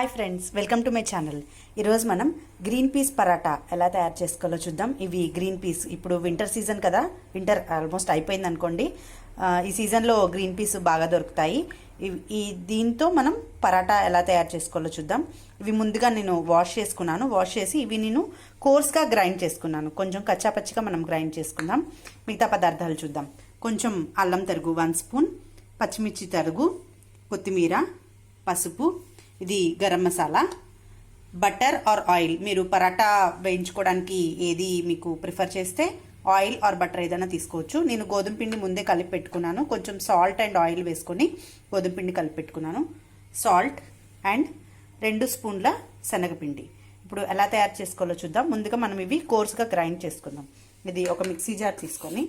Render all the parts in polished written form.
Hi friends, welcome to my channel. ఈరోజు మనం green peas paratha ఎలా తయారు చేసుకోవాలో చూద్దాం. ఇవి గ్రీన్ పీస్, ఇప్పుడు వింటర్ సీజన్ కదా, వింటర్ ఆల్మోస్ట్ అయిపోయింది అనుకోండి. ఈ సీజన్లో గ్రీన్ పీస్ బాగా దొరుకుతాయి. దీంతో మనం పరాటా ఎలా తయారు చేసుకోవాలో చూద్దాం. ఇవి ముందుగా నేను వాష్ చేసుకున్నాను. వాష్ చేసి ఇవి నేను కోర్స్గా గ్రైండ్ చేసుకున్నాను. కొంచెం కచ్చాపచ్చిగా మనం గ్రైండ్ చేసుకుందాం. మిగతా పదార్థాలు చూద్దాం. కొంచెం అల్లం తరుగు 1 స్పూన్, పచ్చిమిర్చి తరుగు, కొత్తిమీర, పసుపు, ఇది garam masala, butter or oil. మీరు పరాటా వేయించుకోవడానికి ఏది మీకు ప్రిఫర్ చేస్తే ఆయిల్ ఆర్ బటర్ ఏదైనా తీసుకోవచ్చు. నేను గోధుమ పిండి ముందే కలిపి పెట్టుకున్నాను. కొంచెం సాల్ట్ అండ్ ఆయిల్ వేసుకొని గోధుమ పిండి కలిపి పెట్టుకున్నాను. సాల్ట్ అండ్ 2 స్పూన్ల శనగపిండి. ఇప్పుడు ఎలా తయారు చేసుకోవాలో చూద్దాం. ముందుగా మనం ఇవి కోర్స్గా గ్రైండ్ చేసుకుందాం. ఇది ఒక మిక్సీ జార్ తీసుకొని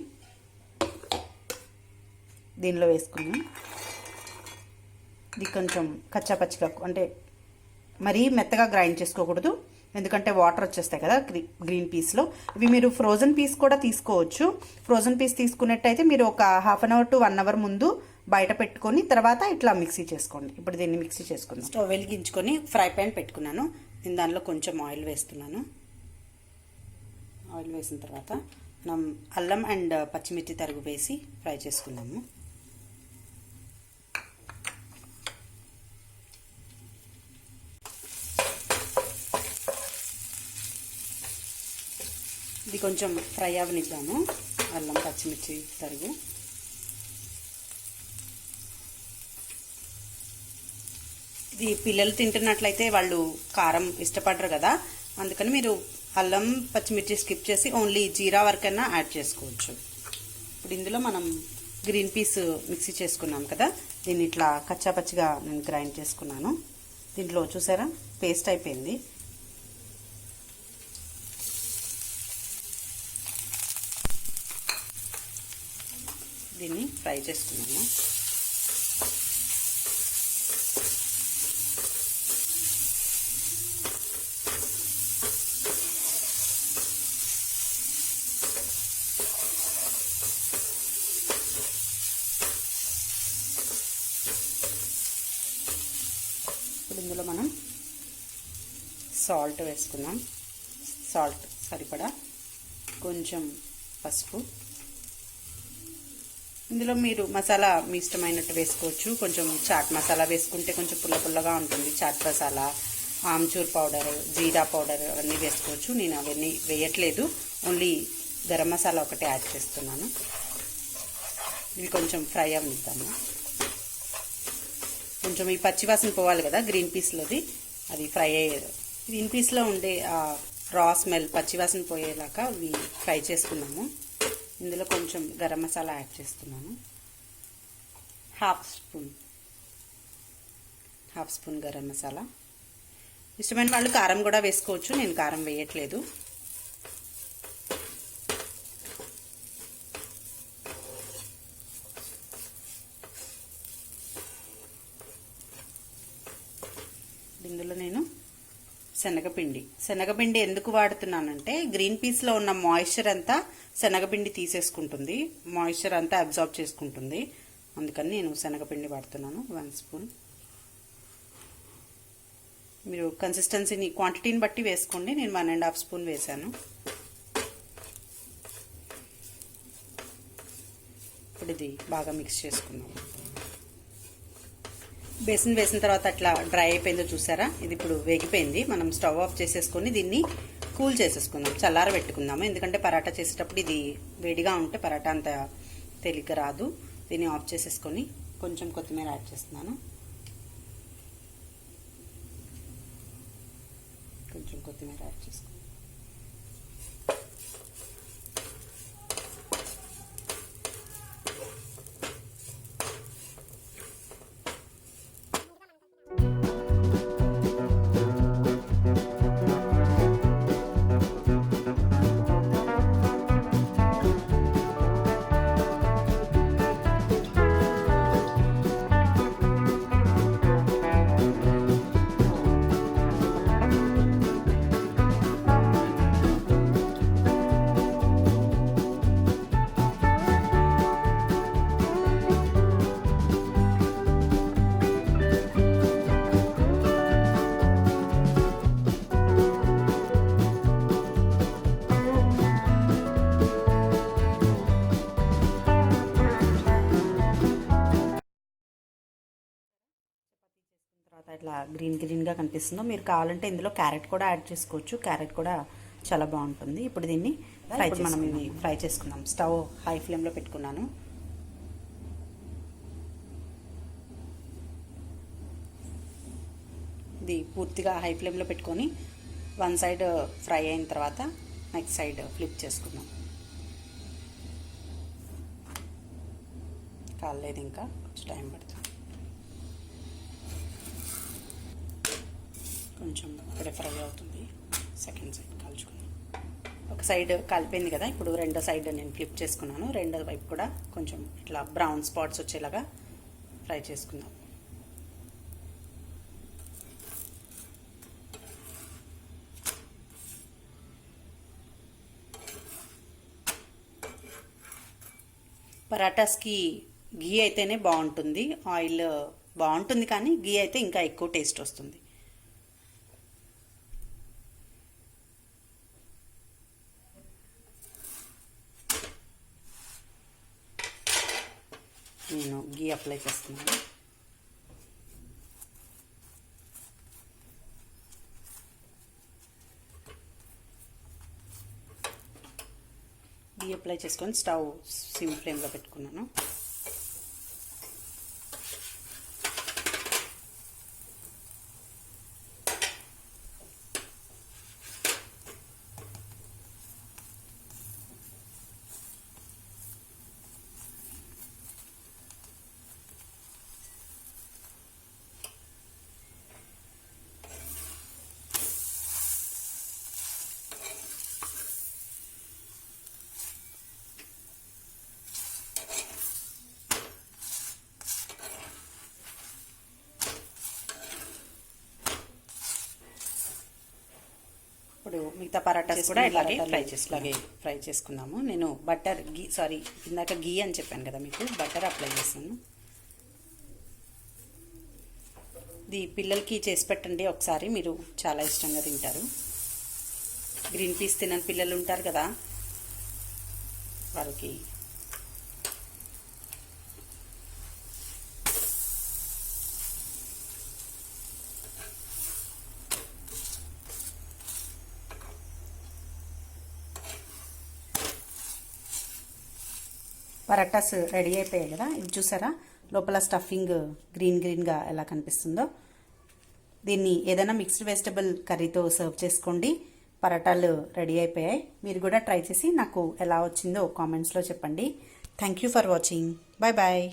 దీనిలో వేసుకుని ఇది కొంచెం కచ్చాపచ్చిగా, అంటే మరీ మెత్తగా గ్రైండ్ చేసుకోకూడదు, ఎందుకంటే వాటర్ వచ్చేస్తాయి కదా గ్రీన్ పీస్లో. ఇవి మీరు ఫ్రోజన్ పీస్ కూడా తీసుకోవచ్చు. ఫ్రోజన్ పీస్ తీసుకున్నట్టయితే మీరు ఒక half an hour to 1 hour ముందు బయట పెట్టుకొని తర్వాత ఇట్లా మిక్సీ చేసుకోండి. ఇప్పుడు దీన్ని మిక్సీ చేసుకుందాం. స్టవ్ వెలిగించుకొని ఫ్రై ప్యాన్ పెట్టుకున్నాను. నేను దానిలో కొంచెం ఆయిల్ వేస్తున్నాను. ఆయిల్ వేసిన తర్వాత మనం అల్లం అండ్ పచ్చిమిర్చి తరుగు వేసి ఫ్రై చేసుకుందాము. ఇది కొంచెం ఫ్రై అవనిద్దాము. అల్లం పచ్చిమిర్చి తరుగు. ఇది పిల్లలు తింటున్నట్లయితే వాళ్ళు కారం ఇష్టపడరు కదా, అందుకని మీరు అల్లం పచ్చిమిర్చి స్కిప్ చేసి ఓన్లీ జీరా వరకైనా యాడ్ చేసుకోవచ్చు. ఇప్పుడు ఇందులో మనం గ్రీన్ పీస్ మిక్సీ చేసుకున్నాం కదా, దీన్ని ఇట్లా కచ్చాపచ్చిగా నేను గ్రైండ్ చేసుకున్నాను. దీంట్లో చూసారా పేస్ట్ అయిపోయింది. దీన్ని ఫ్రై చేసుకున్నాము. ఇప్పుడు ఇందులో మనం సాల్ట్ వేసుకున్నాం. సాల్ట్ సరిపడా, కొంచెం పసుపు. ఇందులో మీరు మసాలా మీ ఇష్టమైనట్టు వేసుకోవచ్చు. కొంచెం చాట్ మసాలా వేసుకుంటే కొంచెం పుల్ల పుల్లగా ఉంటుంది. చాట్ మసాలా, ఆమ్చూర్ పౌడర్, జీరా పౌడర్ అవన్నీ వేసుకోవచ్చు. నేను అవన్నీ వేయట్లేదు, ఓన్లీ గరం మసాలా ఒకటే యాడ్ చేస్తున్నాను. ఇవి కొంచెం ఫ్రై అవనిద్దాము. కొంచెం ఈ పచ్చివాసన పోవాలి కదా గ్రీన్ పీస్లోది, అది ఫ్రై అయ్యేది. గ్రీన్ పీస్లో ఉండే రా స్మెల్ పచ్చివాసన పోయేలాగా ఇవి ఫ్రై చేసుకున్నాము. ఇందులో కొంచెం గరం మసాలా యాడ్ చేస్తున్నాను. Half spoon garam masala. ఇష్టమైన వాళ్ళు కారం కూడా వేసుకోవచ్చు, నేను కారం వేయట్లేదు. ఇందులో నేను శనగపిండి ఎందుకు వాడుతున్నానంటే గ్రీన్ పీస్లో ఉన్న మాయిశ్చర్ అంతా శనగపిండి తీసేసుకుంటుంది, మాయిశ్చర్ అంతా అబ్జార్బ్ చేసుకుంటుంది. అందుకని నేను శనగపిండి వాడుతున్నాను. 1 స్పూన్. మీరు కన్సిస్టెన్సీని, క్వాంటిటీని బట్టి వేసుకోండి. నేను 1.5 స్పూన్ వేసాను. ఇప్పుడు ఇది బాగా మిక్స్ చేసుకున్నాము. బేసిన్ వేసిన తర్వాత అట్లా డ్రై అయిపోయిందో చూసారా, ఇది ఇప్పుడు వేగిపోయింది. మనం స్టవ్ ఆఫ్ చేసేసుకొని దీన్ని కూల్ చేసేసుకుందాం, చల్లార పెట్టుకుందాము. ఎందుకంటే పరాటా చేసేటప్పుడు ఇది వేడిగా ఉంటే పరాటా అంత తేలిగ్గా రాదు. దీన్ని ఆఫ్ చేసేసుకొని కొంచెం కొత్తిమీర యాడ్ చేస్తున్నాను. కొంచెం కొత్తిమీర యాడ్ చేసుకుందాం. ఇట్లా గ్రీన్గా కనిపిస్తుందో. మీరు కావాలంటే ఇందులో క్యారెట్ కూడా యాడ్ చేసుకోవచ్చు. క్యారెట్ కూడా చాలా బాగుంటుంది. ఇప్పుడు దీన్ని మనం ఇవి ఫ్రై చేసుకుందాం. స్టవ్ హై ఫ్లేమ్లో పెట్టుకున్నాను. ఇది పూర్తిగా హై ఫ్లేమ్లో పెట్టుకొని వన్ సైడ్ ఫ్రై అయిన తర్వాత నెక్స్ట్ సైడ్ ఫ్లిప్ చేసుకుందాం. కాలేదు, ఇంకా కొంచెం టైం పడుతుంది. కొంచెం ఇప్పుడే ఫ్రై అవుతుంది. సెకండ్ సైడ్ కాల్చుకుందాం. ఒక సైడ్ కలిపింది కదా, ఇప్పుడు రెండో సైడ్ నేను ఫ్లిప్ చేసుకున్నాను. రెండో వైపు కూడా కొంచెం ఇట్లా బ్రౌన్ స్పాట్స్ వచ్చేలాగా ఫ్రై చేసుకుందాం. పరాటాస్కి గీ అయితేనే బాగుంటుంది. ఆయిల్ బాగుంటుంది కానీ గీ అయితే ఇంకా ఎక్కువ టేస్ట్ వస్తుంది. నేను గీ అప్లై చేస్తున్నాను. గీ అప్లై చేసుకొని స్టవ్ సిమ్ ఫ్లేమ్లో పెట్టుకున్నాను. ఇప్పుడు మిగతా పరాటాస్ కూడా ఇలాగే ఫ్రై చేసుకుందాము. నేను బటర్ ఇందాక గీ అని చెప్పాను కదా మీకు, బటర్ అప్లై చేస్తాను. ఇది పిల్లలకి చేసి పెట్టండి ఒకసారి, మీరు చాలా ఇష్టంగా తింటారు. గ్రీన్ పీస్ తినని పిల్లలు ఉంటారు కదా, వాళ్ళకి పరాటాస్ రెడీ అయిపోయాయి కదా. ఇవి చూసారా, లోపల స్టఫింగ్ గ్రీన్గా ఎలా కనిపిస్తుందో. దీన్ని ఏదైనా మిక్స్డ్ వెజిటబుల్ కర్రీతో సర్వ్ చేసుకోండి. పరాటాలు రెడీ అయిపోయాయి. మీరు కూడా ట్రై చేసి నాకు ఎలా వచ్చిందో కామెంట్స్లో చెప్పండి. Thank you for watching. Bye bye.